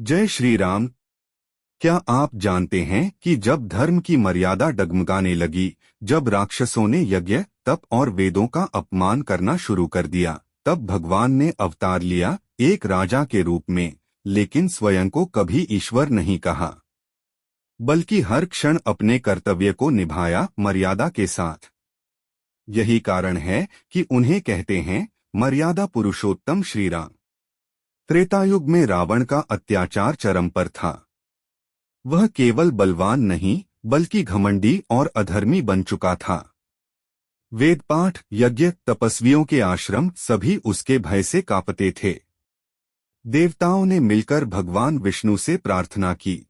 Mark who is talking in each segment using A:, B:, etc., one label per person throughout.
A: जय श्री राम। क्या आप जानते हैं कि जब धर्म की मर्यादा डगमगाने लगी, जब राक्षसों ने यज्ञ, तप और वेदों का अपमान करना शुरू कर दिया, तब भगवान ने अवतार लिया, एक राजा के रूप में, लेकिन स्वयं को कभी ईश्वर नहीं कहा, बल्कि हर क्षण अपने कर्तव्य को निभाया, मर्यादा के साथ। यही कारण है कि उन्हें कहते हैं मर्यादा पुरुषोत्तम श्री राम। त्रेतायुग में रावण का अत्याचार चरम पर था। वह केवल बलवान नहीं, बल्कि घमंडी और अधर्मी बन चुका था। वेदपाठ, यज्ञ, तपस्वियों के आश्रम सभी उसके भय से कांपते थे। देवताओं ने मिलकर भगवान विष्णु से प्रार्थना की,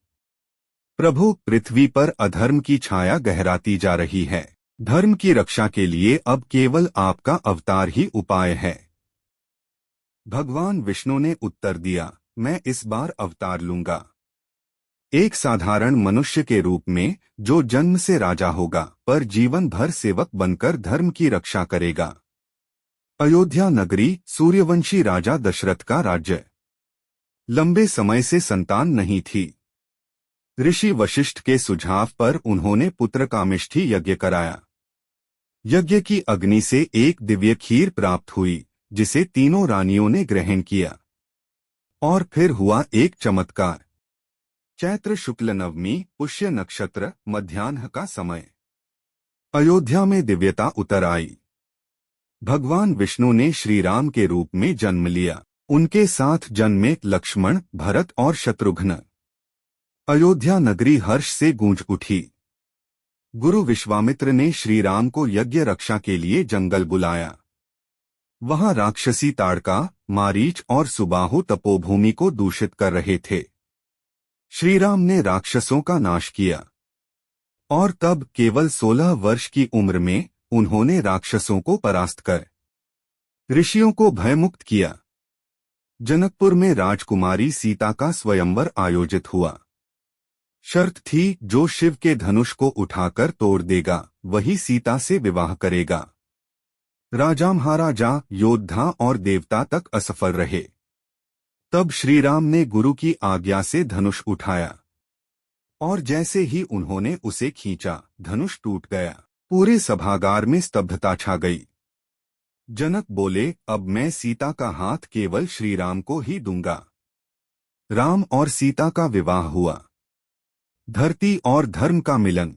A: प्रभु, पृथ्वी पर अधर्म की छाया गहराती जा रही है। धर्म की रक्षा के लिए अब केवल आपका अवतार ही उपाय है। भगवान विष्णु ने उत्तर दिया, मैं इस बार अवतार लूंगा, एक साधारण मनुष्य के रूप में, जो जन्म से राजा होगा, पर जीवन भर सेवक बनकर धर्म की रक्षा करेगा। अयोध्या नगरी, सूर्यवंशी राजा दशरथ का राज्य। लंबे समय से संतान नहीं थी। ऋषि वशिष्ठ के सुझाव पर उन्होंने पुत्र कामिष्ठी यज्ञ कराया। यज्ञ की अग्नि से एक दिव्य खीर प्राप्त हुई, जिसे तीनों रानियों ने ग्रहण किया। और फिर हुआ एक चमत्कार। चैत्र शुक्ल नवमी, पुष्य नक्षत्र, मध्याह्न का समय। अयोध्या में दिव्यता उतर आई। भगवान विष्णु ने श्री राम के रूप में जन्म लिया। उनके साथ जन्मे लक्ष्मण, भरत और शत्रुघ्न। अयोध्या नगरी हर्ष से गूंज उठी। गुरु विश्वामित्र ने श्री राम को यज्ञ रक्षा के लिए जंगल बुलाया। वहां राक्षसी ताड़का, मारीच और सुबाहु तपोभूमि को दूषित कर रहे थे। श्री राम ने राक्षसों का नाश किया। और तब केवल 16 वर्ष की उम्र में उन्होंने राक्षसों को परास्त कर ऋषियों को भयमुक्त किया। जनकपुर में राजकुमारी सीता का स्वयंवर आयोजित हुआ। शर्त थी, जो शिव के धनुष को उठाकर तोड़ देगा, वही सीता से विवाह करेगा। राजा महाराजा, योद्धा और देवता तक असफल रहे। तब श्री राम ने गुरु की आज्ञा से धनुष उठाया, और जैसे ही उन्होंने उसे खींचा, धनुष टूट गया। पूरे सभागार में स्तब्धता छा गई। जनक बोले, अब मैं सीता का हाथ केवल श्री राम को ही दूंगा। राम और सीता का विवाह हुआ। धरती और धर्म का मिलन।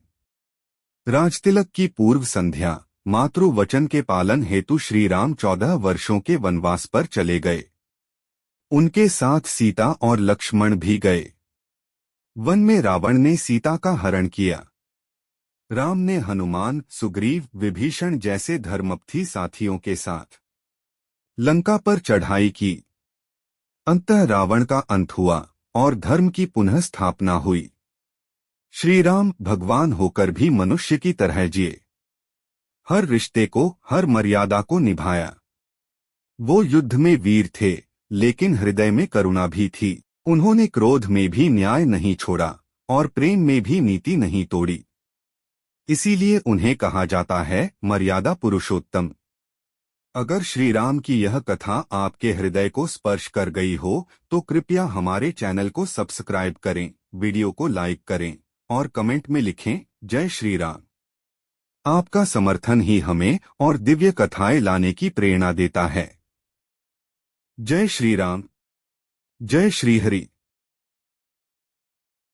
A: राजतिलक की पूर्व संध्या। मातृ वचन के पालन हेतु श्री राम 14 वर्षों के वनवास पर चले गए। उनके साथ सीता और लक्ष्मण भी गए। वन में रावण ने सीता का हरण किया। राम ने हनुमान, सुग्रीव, विभीषण जैसे धर्मपथी साथियों के साथ लंका पर चढ़ाई की। अंततः रावण का अंत हुआ और धर्म की पुनः स्थापना हुई। श्री राम भगवान होकर भी मनुष्य की तरह जिए। हर रिश्ते को, हर मर्यादा को निभाया। वो युद्ध में वीर थे, लेकिन हृदय में करुणा भी थी। उन्होंने क्रोध में भी न्याय नहीं छोड़ा और प्रेम में भी नीति नहीं तोड़ी। इसीलिए उन्हें कहा जाता है मर्यादा पुरुषोत्तम। अगर श्री राम की यह कथा आपके हृदय को स्पर्श कर गई हो, तो कृपया हमारे चैनल को सब्सक्राइब करें, वीडियो को लाइक करें और कमेंट में लिखें, जय श्री राम। आपका समर्थन ही हमें और दिव्य कथाएं लाने की प्रेरणा देता है। जय श्री राम। जय श्री हरि।